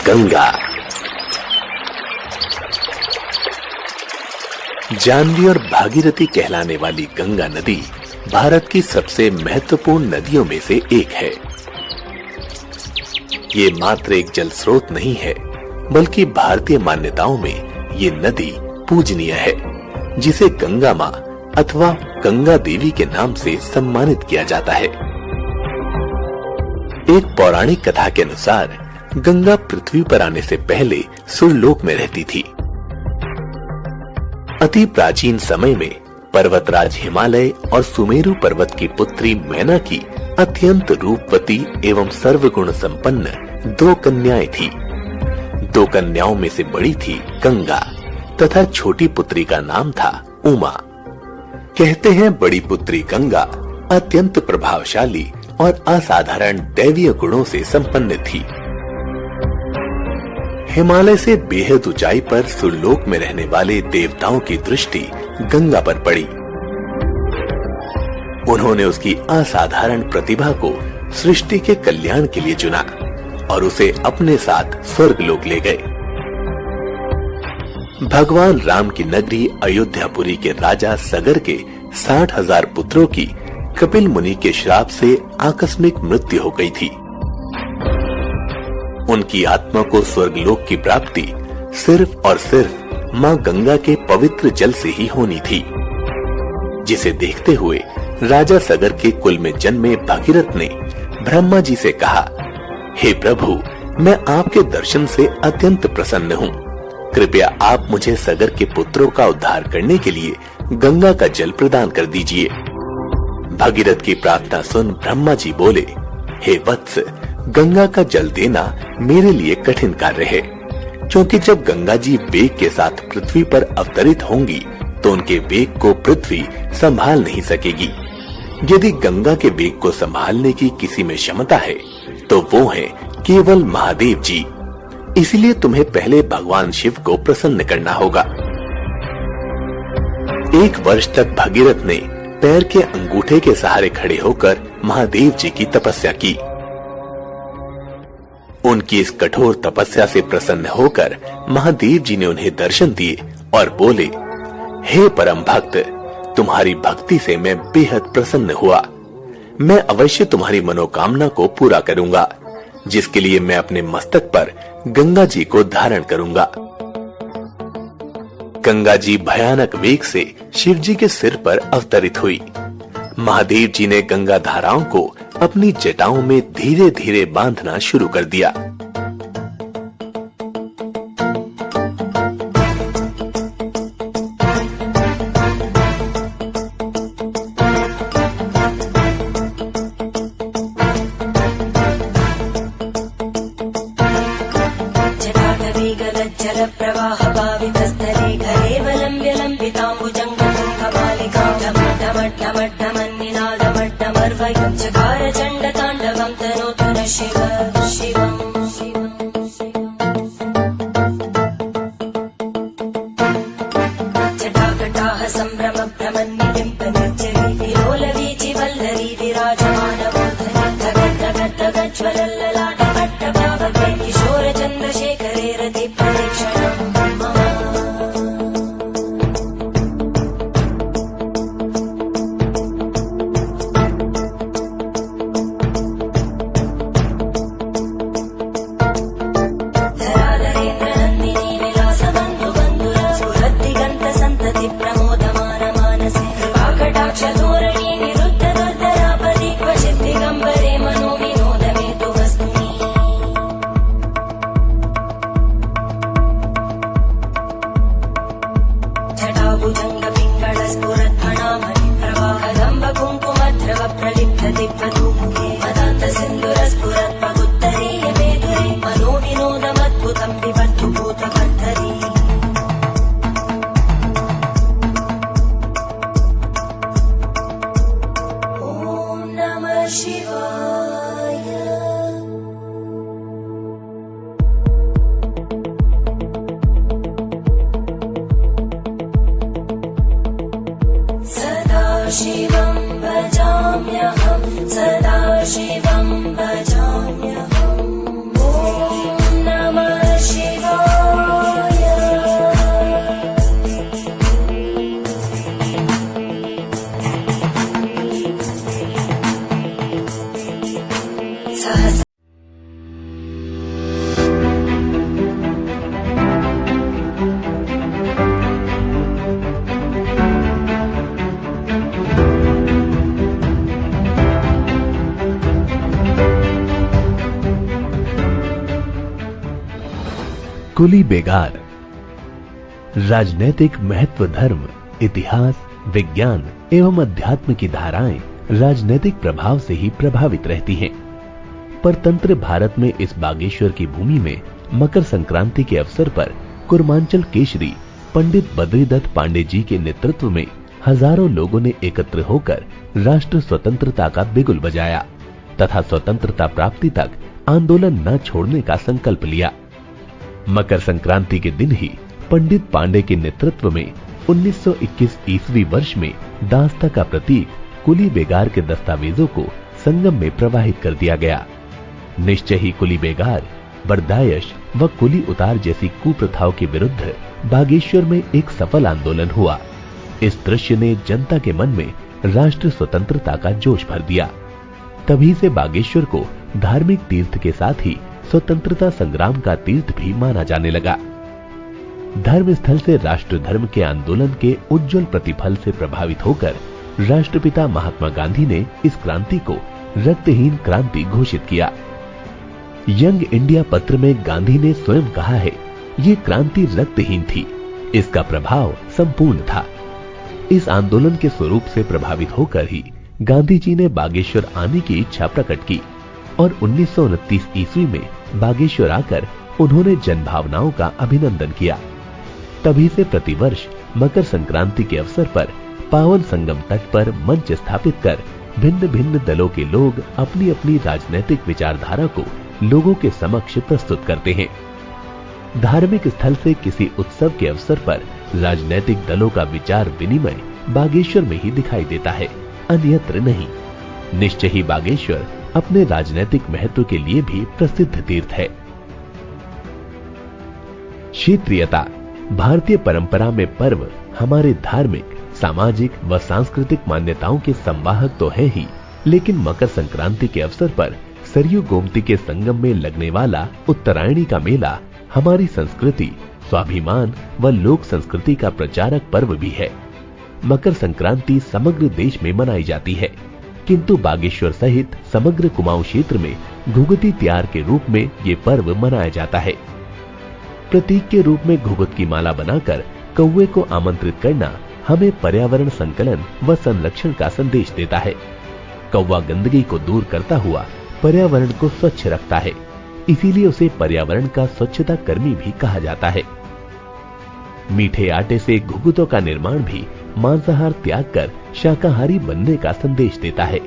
गंगा। जानवी और भागीरथी कहलाने वाली गंगा नदी भारत की सबसे महत्वपूर्ण नदियों में से एक है। ये मात्र एक जल स्रोत नहीं है, बल्कि भारतीय मान्यताओं में ये नदी पूजनीय है, जिसे गंगा माँ अथवा गंगा देवी के नाम से सम्मानित किया जाता है। एक पौराणिक कथा के अनुसार गंगा पृथ्वी पर आने से पहले सुरलोक में रहती थी। अति प्राचीन समय में पर्वतराज हिमालय और सुमेरु पर्वत की पुत्री मैना की अत्यंत रूपवती एवं सर्वगुण संपन्न 2 कन्याएं थी। 2 कन्याओं में से बड़ी थी गंगा तथा छोटी पुत्री का नाम था उमा। कहते हैं बड़ी पुत्री गंगा अत्यंत प्रभावशाली और असाधारण दैवीय गुणों से संपन्न थी। हिमालय से बेहद ऊंचाई पर सुरलोक में रहने वाले देवताओं की दृष्टि गंगा पर पड़ी। उन्होंने उसकी असाधारण प्रतिभा को सृष्टि के कल्याण के लिए चुना और उसे अपने साथ स्वर्गलोक ले गए। भगवान राम की नगरी अयोध्यापुरी के राजा सगर के 60,000 पुत्रों की कपिल मुनि के श्राप से आकस्मिक मृत्यु हो गई थी। उनकी आत्मा को स्वर्गलोक की प्राप्ति सिर्फ और सिर्फ मां गंगा के पवित्र जल से ही होनी थी, जिसे देखते हुए राजा सगर के कुल में जन्मे भगीरथ ने ब्रह्मा जी से कहा, हे प्रभु, मैं आपके दर्शन से अत्यंत प्रसन्न हूँ। कृपया आप मुझे सगर के पुत्रों का उद्धार करने के लिए गंगा का जल प्रदान कर दीजिए। भगीरथ की प्रार्थना सुन ब्रह्मा जी बोले, हे वत्स, गंगा का जल देना मेरे लिए कठिन कार्य है, क्योंकि जब गंगा जी वेग के साथ पृथ्वी पर अवतरित होंगी तो उनके वेग को पृथ्वी संभाल नहीं सकेगी। यदि गंगा के वेग को संभालने की किसी में क्षमता है तो वो है केवल महादेव जी। इसलिए तुम्हें पहले भगवान शिव को प्रसन्न करना होगा। 1 वर्ष तक भगीरथ ने पैर के अंगूठे के सहारे खड़े होकर महादेव जी की तपस्या की। उनकी इस कठोर तपस्या से प्रसन्न होकर महादेव जी ने उन्हें दर्शन दिए और बोले, हे परम भक्त, तुम्हारी भक्ति से मैं बेहद प्रसन्न हुआ। मैं अवश्य तुम्हारी मनोकामना को पूरा करूंगा, जिसके लिए मैं अपने मस्तक पर गंगा जी को धारण करूंगा। गंगा जी भयानक वेग से शिव जी के सिर पर अवतरित हुई। महादेव जी ने गंगा धाराओं को अपनी जटाओं में धीरे धीरे बांधना शुरू कर दिया। जल प्रवाह पावितस्थले घरे वलंब्य लंबिताम्बुजङ्गमालिकां ढमढमढमढमन्निनादमड्डमर्वयं चकार चण्डताण्डवं तनोतु न शिव शिवम्। जटाकटाः सम्भ्रम भ्रमन्निलिम्पनिर्जरी विलोलवीचि वल्लरी विराजमानमूर्धनि धगद्धगज्ज्वलल्ललाटपट्टभावके किशोर चन्द्रशेखरे रति प्रदक्षिणम् शिवं भजाम्यहं सदा शिवं भजाम्यहम्। ॐ नमः कुली बेगार। राजनैतिक महत्व, धर्म, इतिहास, विज्ञान एवं अध्यात्म की धाराएं राजनैतिक प्रभाव से ही प्रभावित रहती हैं। परतंत्र भारत में इस बागेश्वर की भूमि में मकर संक्रांति के अवसर पर कुर्मांचल केशरी पंडित बद्रीदत्त पांडे जी के नेतृत्व में हजारों लोगों ने एकत्र होकर राष्ट्र स्वतंत्रता का बिगुल बजाया तथा स्वतंत्रता प्राप्ति तक आंदोलन न छोड़ने का संकल्प लिया। मकर संक्रांति के दिन ही पंडित पांडे के नेतृत्व में 1921 ईस्वी वर्ष में दास्ता का प्रतीक कुली बेगार के दस्तावेजों को संगम में प्रवाहित कर दिया गया। निश्चय ही कुली बेगार, बर्दायश व कुली उतार जैसी कुप्रथाओं के विरुद्ध बागेश्वर में एक सफल आंदोलन हुआ। इस दृश्य ने जनता के मन में राष्ट्र स्वतंत्रता का जोश भर दिया। तभी से बागेश्वर को धार्मिक तीर्थ के साथ ही स्वतंत्रता संग्राम का तीर्थ भी माना जाने लगा। धर्म स्थल से राष्ट्र धर्म के आंदोलन के उज्जवल प्रतिफल से प्रभावित होकर राष्ट्रपिता महात्मा गांधी ने इस क्रांति को रक्तहीन क्रांति घोषित किया। यंग इंडिया पत्र में गांधी ने स्वयं कहा है, ये क्रांति रक्तहीन थी, इसका प्रभाव संपूर्ण था। इस आंदोलन के स्वरूप से प्रभावित होकर ही गांधी जी ने बागेश्वर आने की इच्छा प्रकट की और 1929 ईस्वी में बागेश्वर आकर उन्होंने जनभावनाओं का अभिनंदन किया। तभी से प्रतिवर्ष मकर संक्रांति के अवसर पर पावन संगम तट पर मंच स्थापित कर भिन्न भिन्न दलों के लोग अपनी अपनी राजनीतिक विचारधारा को लोगों के समक्ष प्रस्तुत करते हैं। धार्मिक स्थल से किसी उत्सव के अवसर पर राजनीतिक दलों का विचार विनिमय बागेश्वर में ही दिखाई देता है, अन्यत्र नहीं। निश्चय ही बागेश्वर अपने राजनीतिक महत्व के लिए भी प्रसिद्ध तीर्थ है। क्षेत्रीयता। भारतीय परंपरा में पर्व हमारे धार्मिक, सामाजिक व सांस्कृतिक मान्यताओं के संवाहक तो है ही, लेकिन मकर संक्रांति के अवसर पर सरयू गोमती के संगम में लगने वाला उत्तरायणी का मेला हमारी संस्कृति, स्वाभिमान व लोक संस्कृति का प्रचारक पर्व भी है। मकर संक्रांति समग्र देश में मनाई जाती है, किंतु बागेश्वर सहित समग्र कुमाऊं क्षेत्र में घुघुती त्यार के रूप में ये पर्व मनाया जाता है। प्रतीक के रूप में घुघुत की माला बनाकर कौवे को आमंत्रित करना हमें पर्यावरण संकलन व संरक्षण का संदेश देता है। कौवा गंदगी को दूर करता हुआ पर्यावरण को स्वच्छ रखता है, इसीलिए उसे पर्यावरण का स्वच्छता कर्मी भी कहा जाता है। मीठे आटे से घुघुतों का निर्माण भी मांसाहार त्याग कर शाकाहारी बनने का संदेश देता है।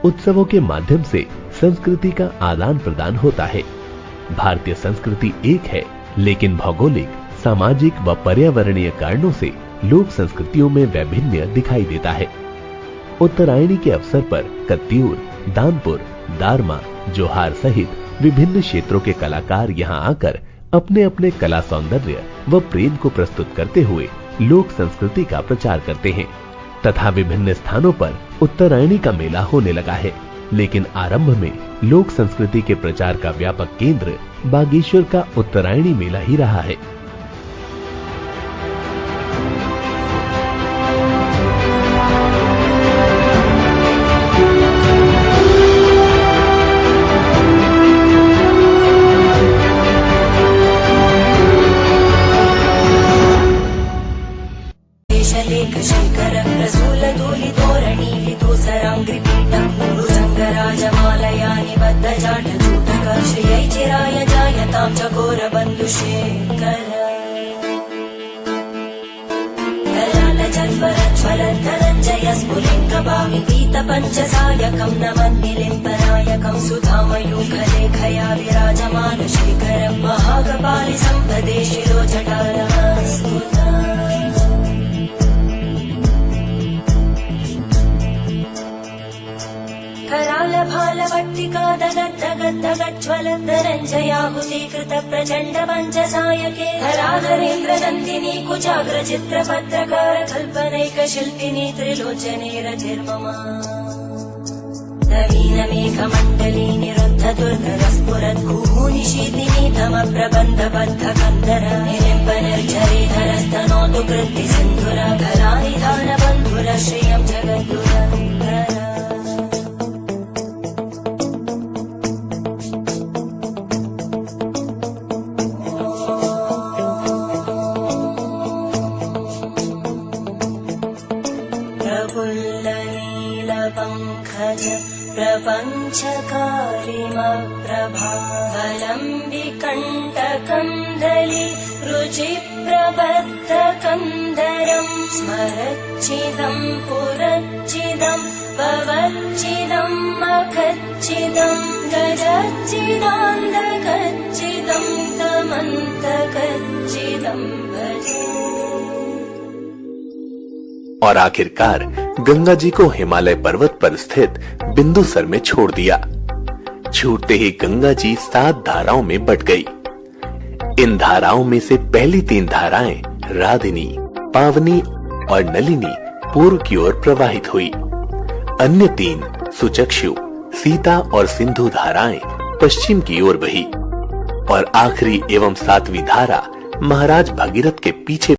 उत्सवों के माध्यम से संस्कृति का आदान प्रदान होता है। भारतीय संस्कृति एक है, लेकिन भौगोलिक, सामाजिक व पर्यावरणीय कारणों से लोक संस्कृतियों में वैभिन्न दिखाई देता है। उत्तरायणी के अवसर पर कत्यूर, दानपुर, दारमा, जोहार सहित विभिन्न क्षेत्रों के कलाकार यहाँ आकर अपने अपने कला सौंदर्य व प्रेम को प्रस्तुत करते हुए लोक संस्कृति का प्रचार करते हैं तथा विभिन्न स्थानों पर उत्तरायणी का मेला होने लगा है। लेकिन आरंभ में लोक संस्कृति के प्रचार का व्यापक केंद्र बागेश्वर का उत्तरायणी मेला ही रहा है। पंचसायकं नमन्निलिम्पनायकं सुधामयूखलेखया विराजमान शेखरं महाकपालि सम्पदे शिरोजटालस्तुता। करालभालवट्टिका दगद्दगद्दगज्ज्वलद्धरञ्जयाहुतीकृत प्रचण्ड पञ्चसायके हराधरेन्द्रनन्दिनी कुचाग्रचित्रपत्रकार कल्पनैकशिल्पिनी त्रिलोचने रतिर्मम। नवीनमेघमण्डली निरुद्धदुर्गरस्फुरद्गूनिशीतिनी तमप्रबन्धबद्धकन्दर निलिम्बनिर्झरीधरस्तनोतु कृत्तिसिन्धुर कलानिधानबन्धुर श्रियं जगद्गुरन्दर। प्रपञ्चकारिमप्रभावलम् विकण्टकन्दली रुचिप्रबद्धकन्दरम् स्मरच्चिदम् पुरच्चिदम् भवच्चिदम् मखच्चिदम् गजच्चिदान्धकच्चिदम् तमन्तकच्चिदम् भजे। और आखिरकार गंगा जी को हिमालय पर्वत पर स्थित बिंदुसर में छोड़ दिया। छूटते ही गंगा जी 7 धाराओं में बट गई। इन धाराओं में से पहली 3 धाराएं राधिनी, पावनी और नलिनी पूर्व की ओर प्रवाहित हुई। अन्य 3 सुचक्षु, सीता और सिंधु धाराएं पश्चिम की ओर बही और आखिरी एवं 7वीं धारा महाराज भगीरथ के पीछे